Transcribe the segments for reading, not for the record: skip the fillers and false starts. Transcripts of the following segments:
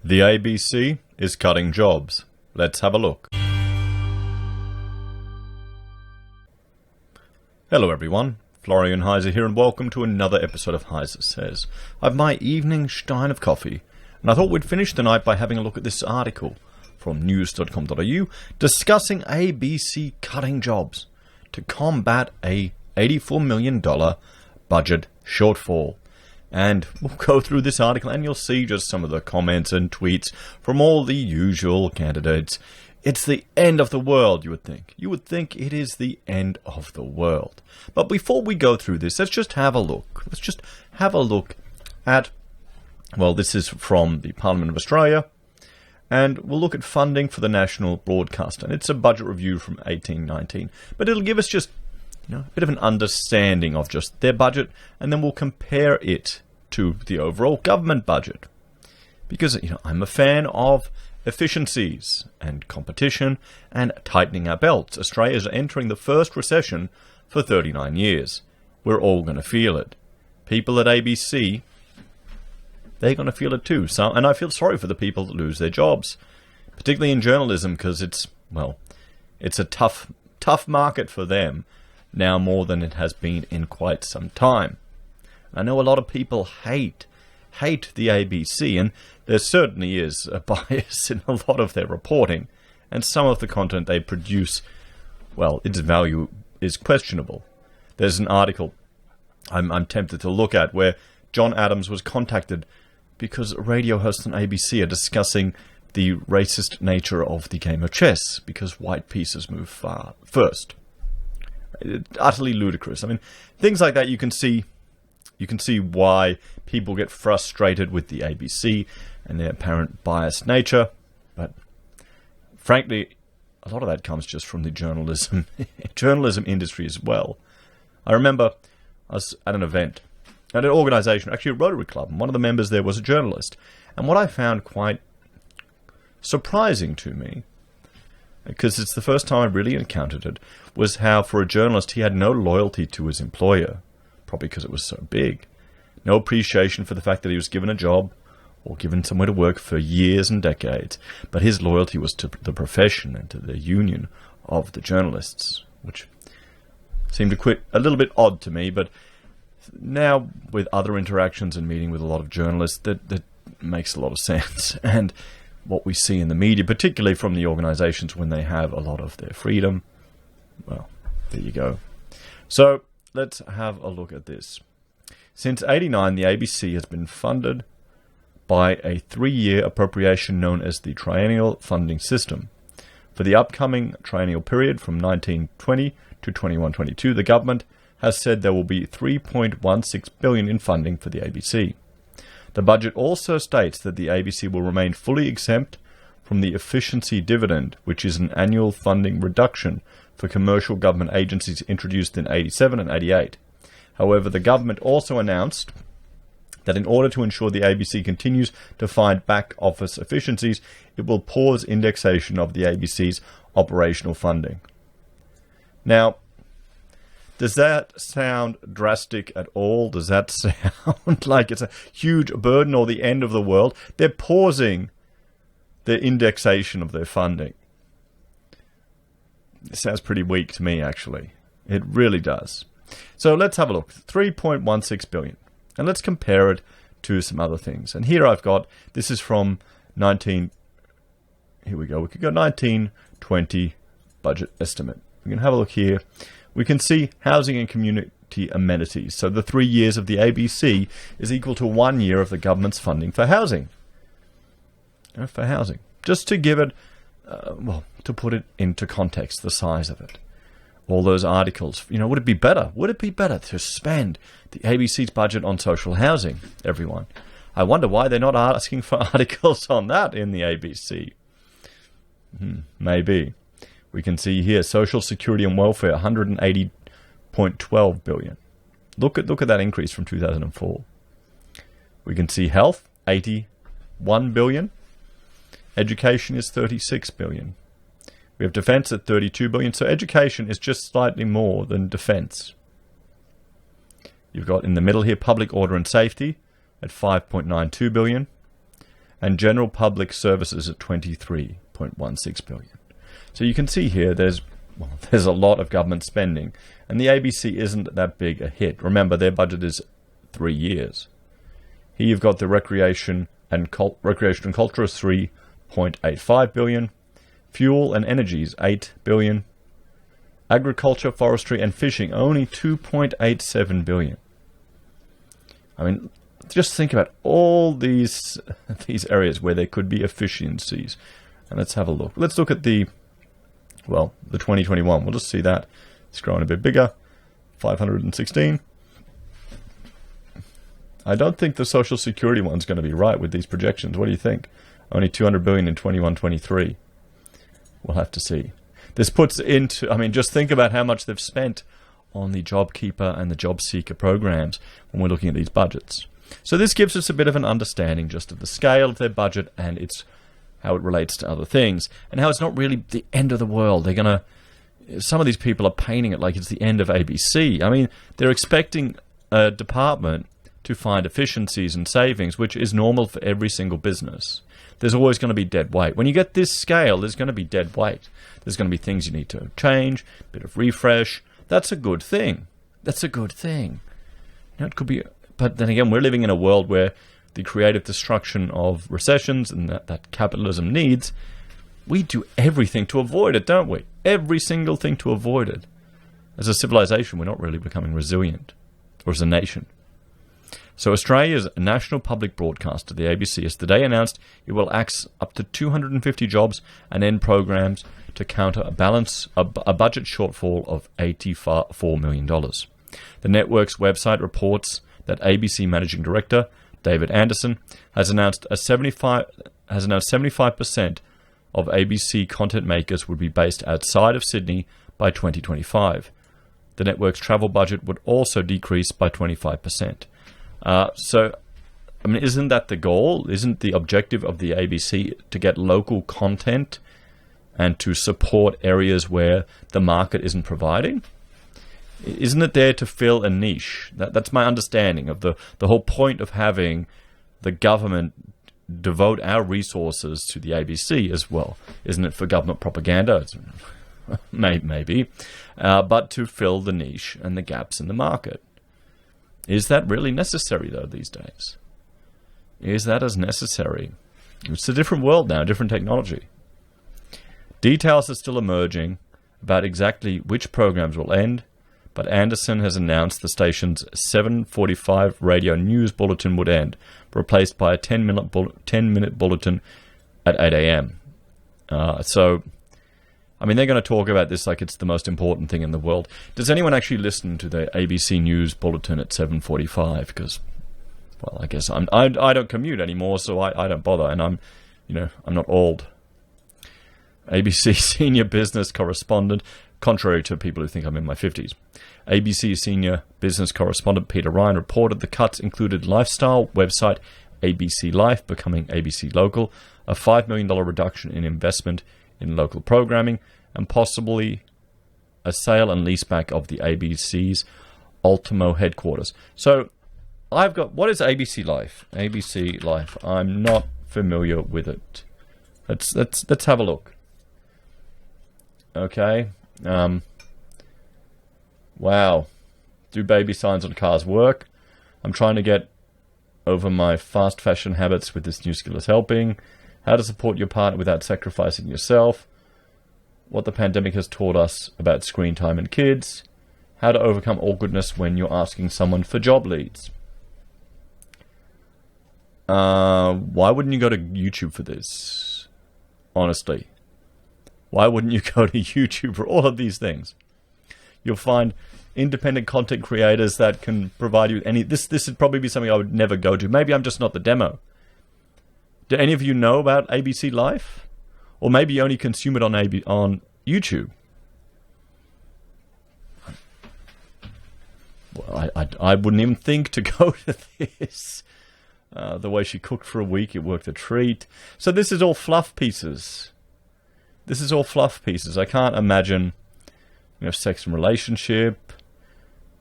The ABC is cutting jobs. Let's have a look. Hello everyone, Florian.heise here and welcome to another episode of HeiseSays. I have my evening stein of coffee and I thought we'd finish the night by having a look at this article from news.com.au discussing ABC cutting jobs to combat a $84 million budget shortfall. And we'll go through this article and you'll see just some of the comments and tweets from all the usual candidates. It's the end of the world, you would think. You would think it is the end of the world. But before we go through this, let's just have a look. Let's just have a look at, well, this is from the Parliament of Australia. And we'll look at funding for the national broadcaster. And it's a budget review from 1819. But it'll give us just a bit of an understanding of just their budget, and then we'll compare it to the overall government budget. Because, I'm a fan of efficiencies and competition and tightening our belts. Australia is entering the first recession for 39 years. We're all going to feel it. People at ABC, they're going to feel it too. And I feel sorry for the people that lose their jobs, particularly in journalism, because it's a tough market for them. Now more than it has been in quite some time. I know a lot of people hate the ABC, and there certainly is a bias in a lot of their reporting, and some of the content they produce, well, its value is questionable. There's an article I'm tempted to look at where John Adams was contacted because radio hosts on ABC are discussing the racist nature of the game of chess because white pieces move first. Utterly ludicrous. I mean, things like that you can see why people get frustrated with the ABC and their apparent biased nature, but frankly, a lot of that comes just from the journalism industry as well. I remember I was at an event at an organization, actually a Rotary Club, and one of the members there was a journalist, and what I found quite surprising to me, because it's the first time I really encountered it, was how for a journalist he had no loyalty to his employer, probably because it was so big. No appreciation for the fact that he was given a job or given somewhere to work for years and decades, but his loyalty was to the profession and to the union of the journalists, which seemed a little bit odd to me, but now with other interactions and meeting with a lot of journalists, that makes a lot of sense. And what we see in the media, particularly from the organizations when they have a lot of their freedom, well, there you go. So let's have a look at this. Since 1989, the ABC has been funded by a 3-year appropriation known as the Triennial Funding System. For the upcoming triennial period from 1920 to 21-22, the government has said there will be $3.16 billion in funding for the ABC. The budget also states that the ABC will remain fully exempt from the efficiency dividend, which is an annual funding reduction for commercial government agencies introduced in 87 and 88. However, the government also announced that in order to ensure the ABC continues to find back office efficiencies, it will pause indexation of the ABC's operational funding. Now, does that sound drastic at all? Does that sound like it's a huge burden or the end of the world? They're pausing the indexation of their funding. It sounds pretty weak to me, actually. It really does. So let's have a look. $3.16 billion. And let's compare it to some other things. And here I've got, this is from here we go. We could go 1920 budget estimate. We can have a look here. We can see housing and community amenities. So the 3 years of the ABC is equal to 1 year of the government's funding for housing. Just to give it, to put it into context, the size of it. All those articles, would it be better? Would it be better to spend the ABC's budget on social housing, everyone? I wonder why they're not asking for articles on that in the ABC. Maybe. We can see here, social security and welfare, $180.12 billion. Look at that increase from 2004. We can see health, $81 billion. Education is $36 billion. We have defense at $32 billion. So education is just slightly more than defense. You've got in the middle here public order and safety at $5.92 billion. and general public services at 23.16 billion. So you can see here there's a lot of government spending, and the ABC isn't that big a hit. Remember, their budget is 3 years. Here you've got the recreation and culture is 3.85 billion, fuel and energy is 8 billion, agriculture, forestry and fishing only 2.87 billion. I mean, just think about all these areas where there could be efficiencies. And let's have a look. Let's look at the 2021. We'll just see that. It's growing a bit bigger. 516. I don't think the Social Security one's going to be right with these projections. What do you think? Only 200 billion in 21-23. We'll have to see. This puts into, I mean, just think about how much they've spent on the JobKeeper and the Job Seeker programs when we're looking at these budgets. So this gives us a bit of an understanding just of the scale of their budget and how it relates to other things, and how it's not really the end of the world. Some of these people are painting it like it's the end of ABC. I mean, they're expecting a department to find efficiencies and savings, which is normal for every single business. There's always going to be dead weight. When you get this scale, there's going to be dead weight. There's going to be things you need to change, a bit of refresh. That's a good thing. That's a good thing. It could be, but then again, we're living in a world where the creative destruction of recessions and that capitalism needs, we do everything to avoid it, don't we? Every single thing to avoid it. As a civilization, we're not really becoming resilient, or as a nation. So Australia's national public broadcaster, the ABC, has today announced it will axe up to 250 jobs and end programs to counter a budget shortfall of $84 million. The network's website reports that ABC Managing Director David Anderson has announced 75% of ABC content makers would be based outside of Sydney by 2025. The network's travel budget would also decrease by 25%. So, I mean, isn't that the goal? Isn't the objective of the ABC to get local content and to support areas where the market isn't providing? Isn't it there to fill a niche? That's my understanding of the whole point of having the government devote our resources to the ABC as well. Isn't it for government propaganda? Maybe. But to fill the niche and the gaps in the market. Is that really necessary, though, these days? Is that as necessary? It's a different world now, different technology. Details are still emerging about exactly which programs will end, but Anderson has announced the station's 7:45 radio news bulletin would end, replaced by a 10-minute bulletin at 8 a.m. So, I mean, they're going to talk about this like it's the most important thing in the world. Does anyone actually listen to the ABC News bulletin at 7:45? Because, well, I guess I don't commute anymore, so I don't bother, and I'm not old. ABC senior business correspondent, contrary to people who think I'm in my 50s. ABC senior business correspondent Peter Ryan reported the cuts included lifestyle website ABC Life becoming ABC Local, a $5 million reduction in investment in local programming, and possibly a sale and leaseback of the ABC's Ultimo headquarters. So I've got, what is ABC Life? ABC Life. I'm not familiar with it. Let's have a look. Okay. Wow. Do baby signs on cars work? I'm trying to get over my fast fashion habits with this new skill is helping. How to support your partner without sacrificing yourself. What the pandemic has taught us about screen time and kids. How to overcome awkwardness when you're asking someone for job leads. Why wouldn't you go to YouTube for this? Honestly. Why wouldn't you go to YouTube for all of these things? You'll find independent content creators that can provide you any... This would probably be something I would never go to. Maybe I'm just not the demo. Do any of you know about ABC Life? Or maybe you only consume it on YouTube? Well, I wouldn't even think to go to this. The way she cooked for a week, it worked a treat. So this is all fluff pieces. This is all fluff pieces. I can't imagine, sex and relationship,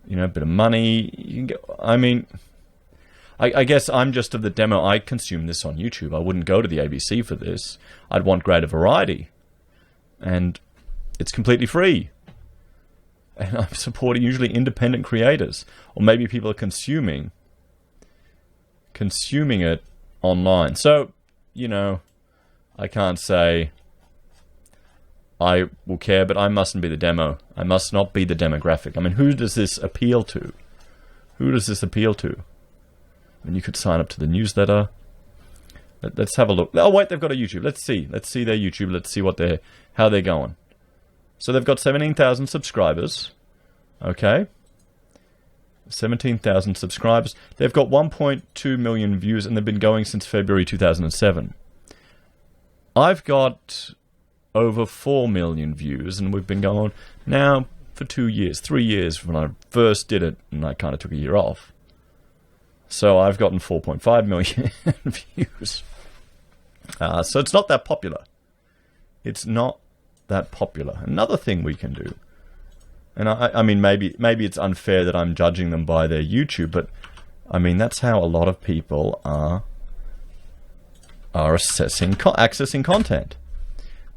a bit of money. You can get, I mean, I guess I'm just of the demo. I consume this on YouTube. I wouldn't go to the ABC for this. I'd want greater variety. And it's completely free. And I'm supporting usually independent creators. Or maybe people are consuming it online. So, you know, I can't say I will care, but I mustn't be the demo. I must not be the demographic. I mean, who does this appeal to? Who does this appeal to? I mean, you could sign up to the newsletter. Let's have a look. Oh, wait, they've got a YouTube. Let's see. Let's see their YouTube. Let's see how they're going. So they've got 17,000 subscribers. Okay. 17,000 subscribers. They've got 1.2 million views, and they've been going since February 2007. I've got over 4 million views, and we've been going now for 2 years, 3 years when I first did it, and I kind of took a year off. So I've gotten 4.5 million views. So it's not that popular. It's not that popular. Another thing we can do, and I mean, maybe it's unfair that I'm judging them by their YouTube, but I mean, that's how a lot of people are accessing content.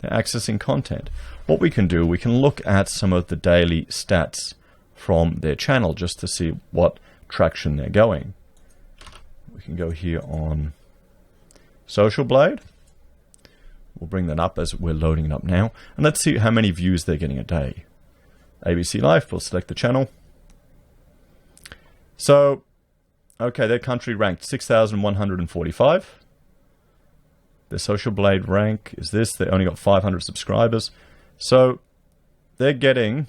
They're accessing content. What we can do, we can look at some of the daily stats from their channel just to see what traction they're going. We can go here on Social Blade. We'll bring that up as we're loading it up now. And let's see how many views they're getting a day. ABC Life, we'll select the channel. So, okay, their country ranked 6,145. Their Social Blade rank is this. They only got 500 subscribers. So, they're getting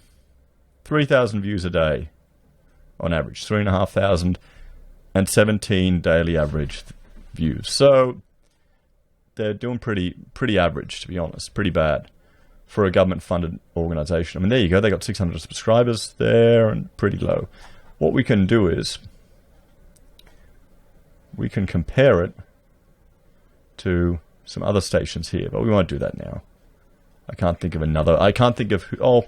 3,000 views a day on average. 3,500 and 17 daily average views. So, they're doing pretty average, to be honest. Pretty bad for a government-funded organization. I mean, there you go. They got 600 subscribers there and pretty low. What we can do is we can compare it to some other stations here, but we won't do that now. I can't think of another. I can't think of who. Oh,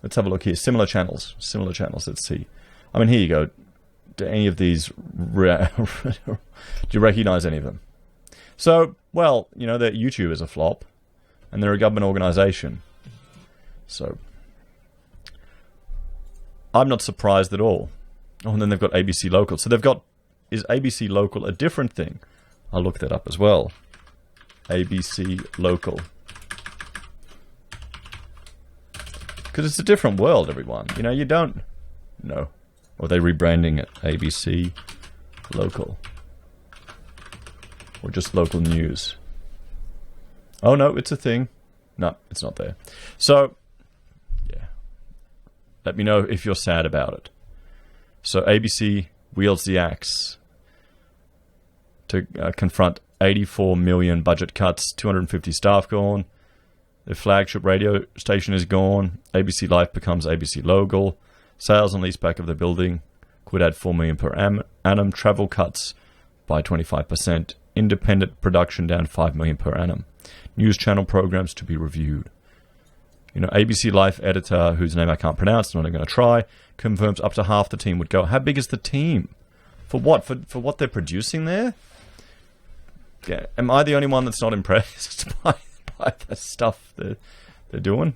let's have a look here. Similar channels. Let's see. I mean, here you go. Do any of these, do you recognize any of them? So, well, you know, their YouTube is a flop, and they're a government organization. So, I'm not surprised at all. Oh, and then they've got ABC Local. So they've got, is ABC Local a different thing? I'll look that up as well. ABC Local. Because it's a different world, everyone. You know, you don't know. Or are they rebranding it ABC Local? Or just local news? Oh, no, it's a thing. No, it's not there. So, yeah. Let me know if you're sad about it. So, ABC wields the axe to confront 84 million budget cuts, 250 staff gone. Their flagship radio station is gone. ABC Life becomes ABC Local. Sales and leaseback of the building could add 4 million per annum. Travel cuts by 25%. Independent production down 5 million per annum. News channel programs to be reviewed. You know, ABC Life editor, whose name I can't pronounce, not even going to try, confirms up to half the team would go. How big is the team? For what? For what they're producing there? Yeah. Am I the only one that's not impressed by the stuff they're doing?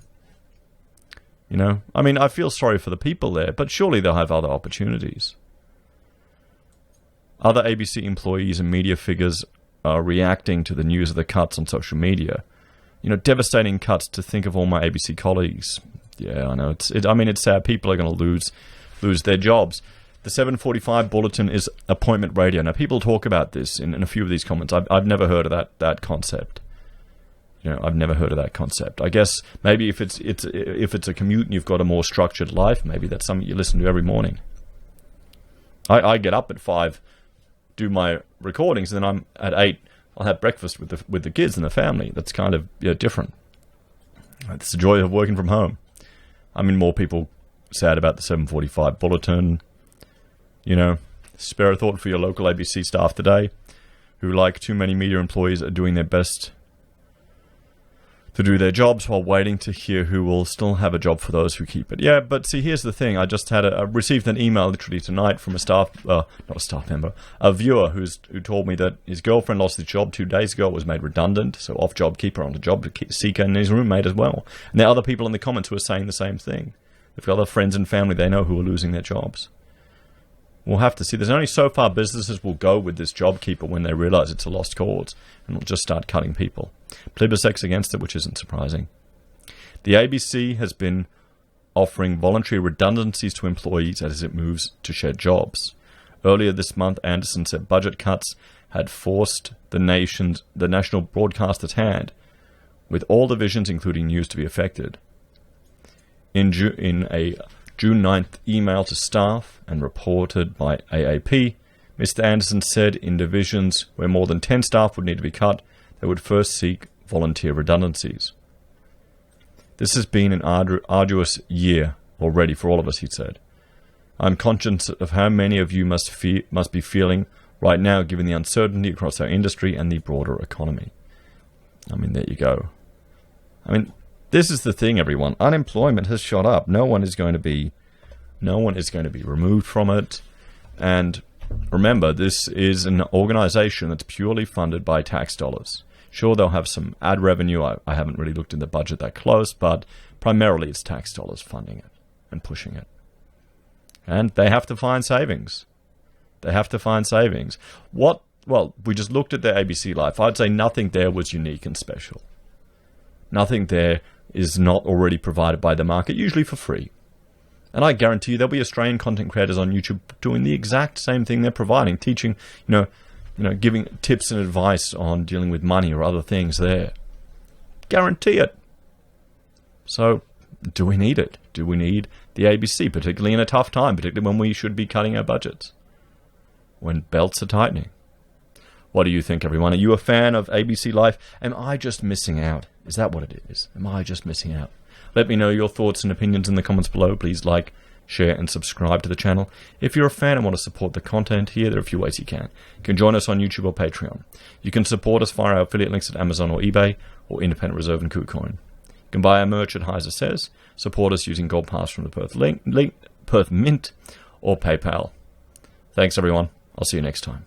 You know, I mean, I feel sorry for the people there, but surely they'll have other opportunities. Other ABC employees and media figures are reacting to the news of the cuts on social media. You know, devastating cuts to think of all my ABC colleagues. Yeah, I know. I mean, it's sad. People are going to lose their jobs. The 7:45 bulletin is appointment radio. Now, people talk about this in a few of these comments. I've never heard of that concept. You know, I've never heard of that concept. I guess maybe if it's a commute and you've got a more structured life, maybe that's something you listen to every morning. I get up at 5. Do my recordings, and then I'm at 8. I'll have breakfast with the kids and the family. That's kind of different. It's the joy of working from home. I mean, more people sad about the 7:45 bulletin. You know, spare a thought for your local ABC staff today, who, like too many media employees, are doing their best to do their jobs while waiting to hear who will still have a job for those who keep it. Yeah, but see, here's the thing. I just had received an email literally tonight from not a staff member, a viewer who told me that his girlfriend lost his job 2 days ago, was made redundant, so off job keeper onto job seeker, and his roommate as well. And there are other people in the comments who are saying the same thing. They've got other friends and family they know who are losing their jobs. We'll have to see. There's only so far businesses will go with this job keeper when they realize it's a lost cause, and will just start cutting people. Plebiscite's against it, which isn't surprising. The ABC has been offering voluntary redundancies to employees as it moves to shed jobs. Earlier this month, Anderson said budget cuts had forced the national broadcaster's hand, with all divisions, including news, to be affected. In a June 9th email to staff and reported by AAP, Mr. Anderson said in divisions where more than 10 staff would need to be cut, they would first seek volunteer redundancies. This has been an arduous year already for all of us, he said. I'm conscious of how many of you must be feeling right now given the uncertainty across our industry and the broader economy. I mean, there you go. I mean, this is the thing, everyone. Unemployment has shot up. No one is going to be removed from it. And remember, this is an organization that's purely funded by tax dollars. Sure, they'll have some ad revenue. I haven't really looked in the budget that close, but primarily it's tax dollars funding it and pushing it. And they have to find savings. They have to find savings. Well, we just looked at their ABC Life. I'd say nothing there was unique and special. Nothing there is not already provided by the market, usually for free. And I guarantee you there'll be Australian content creators on YouTube doing the exact same thing they're providing, teaching, giving tips and advice on dealing with money or other things there. Guarantee it. So, do we need it? Do we need the ABC, particularly in a tough time, particularly when we should be cutting our budgets? When belts are tightening? What do you think, everyone? Are you a fan of ABC Life? Am I just missing out? Is that what it is? Am I just missing out? Let me know your thoughts and opinions in the comments below. Please like, share, and subscribe to the channel. If you're a fan and want to support the content here, there are a few ways you can. You can join us on YouTube or Patreon. You can support us via our affiliate links at Amazon or eBay, or Independent Reserve and Kucoin. You can buy our merch at HeiseSays, support us using Gold Pass from the Perth Mint, or PayPal. Thanks, everyone. I'll see you next time.